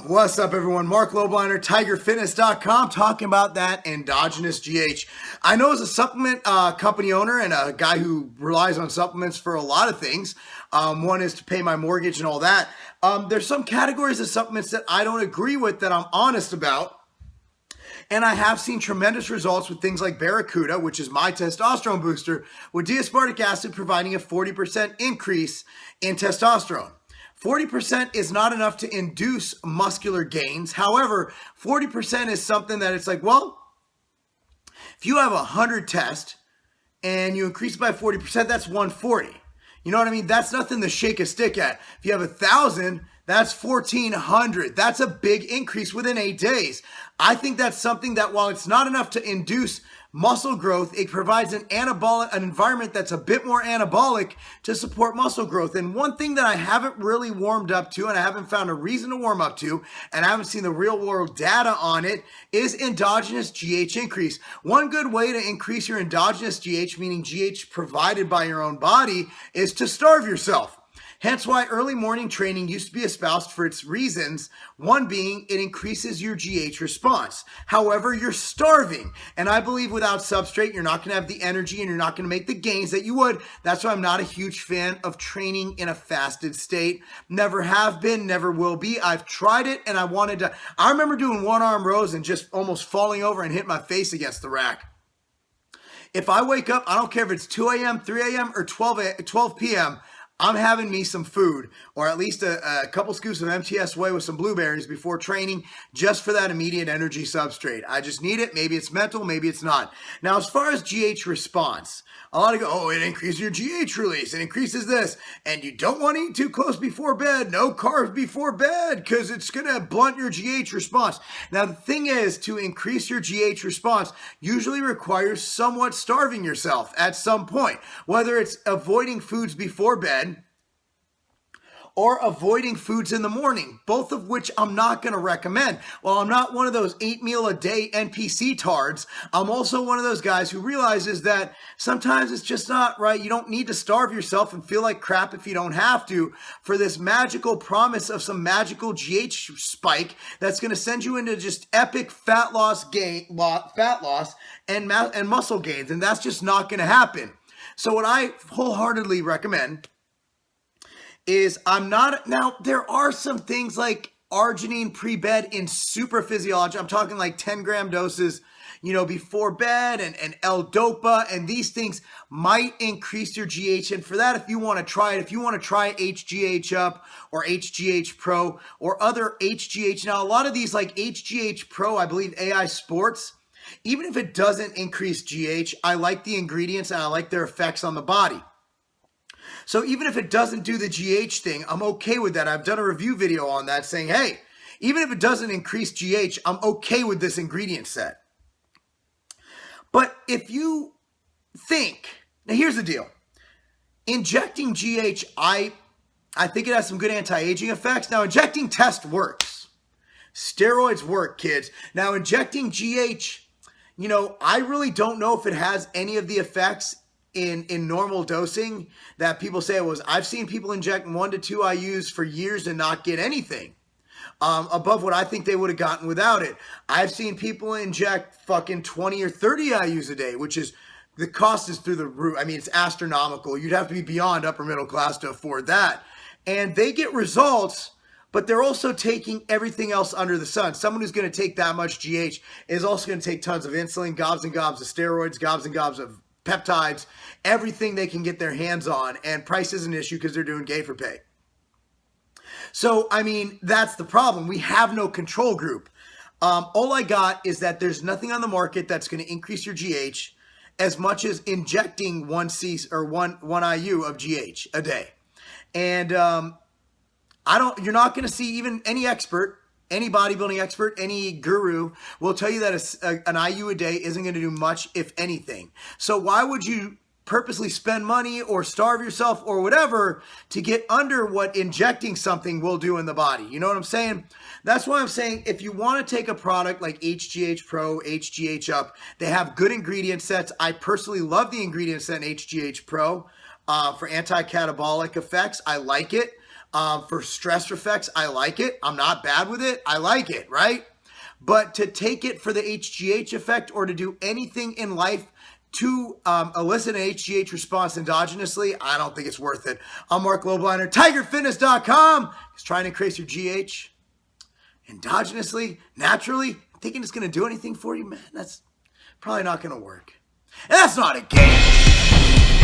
What's up, everyone? Marc Lobliner, TigerFitness.com, talking about that endogenous GH. I know as a supplement company owner and a guy who relies on supplements for a lot of things, one is to pay my mortgage and all that, there's some categories of supplements that I don't agree with that I'm honest about. And I have seen tremendous results with things like Barracuda, which is my testosterone booster, with D-aspartic acid providing a 40% increase in testosterone. 40% is not enough to induce muscular gains. However, 40% is something that it's like, well, if you have 100 test and you increase by 40%, that's 140. You know what I mean? That's nothing to shake a stick at. If you have 1,000, that's 1,400. That's a big increase within 8 days. I think that's something that while it's not enough to induce muscle growth, it provides an environment that's a bit more anabolic to support muscle growth. And one thing that I haven't really warmed up to, and I haven't found a reason to warm up to, and I haven't seen the real world data on it, is endogenous GH increase. One good way to increase your endogenous GH, meaning GH provided by your own body, is to starve yourself. Hence why early morning training used to be espoused for its reasons, one being it increases your GH response. However, you're starving. And I believe without substrate, you're not going to have the energy and you're not going to make the gains that you would. That's why I'm not a huge fan of training in a fasted state. Never have been, never will be. I've tried it and I remember doing one arm rows and just almost falling over and hitting my face against the rack. If I wake up, I don't care if it's 2 a.m., 3 a.m., or 12 p.m., I'm having me some food, or at least a couple scoops of MTS whey with some blueberries before training, just for that immediate energy substrate. I just need it. Maybe it's mental, maybe it's not. Now, as far as GH response, a lot of go, oh, it increases your GH release. It increases this. And you don't want to eat too close before bed. No carbs before bed, because it's going to blunt your GH response. Now, the thing is, to increase your GH response usually requires somewhat starving yourself at some point, whether it's avoiding foods before bed, or avoiding foods in the morning, both of which I'm not going to recommend. While I'm not one of those 8-meal-a-day NPC tards, I'm also one of those guys who realizes that sometimes it's just not right. You don't need to starve yourself and feel like crap if you don't have to for this magical promise of some magical GH spike that's going to send you into just epic fat loss and muscle gains, and that's just not going to happen. So what I wholeheartedly recommend is now there are some things like arginine pre-bed in super physiology. I'm talking like 10-gram doses, before bed, and L-Dopa, and these things might increase your GH. And for that, if you want to try it, if you want to try HGH Up or HGH Pro or other HGH, now a lot of these like HGH Pro, I believe AI Sports, even if it doesn't increase GH, I like the ingredients and I like their effects on the body. So even if it doesn't do the GH thing, I'm okay with that. I've done a review video on that saying, hey, even if it doesn't increase GH, I'm okay with this ingredient set. But if you think, now here's the deal. Injecting GH, I think it has some good anti-aging effects. Now, injecting test works. Steroids work, kids. Now, injecting GH, I really don't know if it has any of the effects in normal dosing that people say it was. I've seen people inject 1 to 2 IUs for years and not get anything above what I think they would have gotten without it. I've seen people inject fucking 20 or 30 IUs a day, which is, the cost is through the roof. I mean, it's astronomical. You'd have to be beyond upper middle class to afford that. And they get results, but they're also taking everything else under the sun. Someone who's going to take that much GH is also going to take tons of insulin, gobs and gobs of steroids, gobs and gobs of peptides, everything they can get their hands on, and price is an issue because they're doing gay for pay. So, I mean, that's the problem. We have no control group. All I got is that there's nothing on the market that's going to increase your GH as much as injecting 1 IU of GH a day. And you're not going to see even any expert, any bodybuilding expert, any guru will tell you that an IU a day isn't going to do much, if anything. So why would you purposely spend money or starve yourself or whatever to get under what injecting something will do in the body? You know what I'm saying? That's why I'm saying if you want to take a product like HGH Pro, HGH Up, they have good ingredient sets. I personally love the ingredient set in HGH Pro for anti-catabolic effects. I like it. For stress effects, I like it. I'm not bad with it. I like it, right? But to take it for the HGH effect or to do anything in life to elicit an HGH response endogenously, I don't think it's worth it. I'm Marc Lobliner, TigerFitness.com. Just trying to increase your GH endogenously, naturally. Thinking it's going to do anything for you, man, that's probably not going to work. And that's not a game.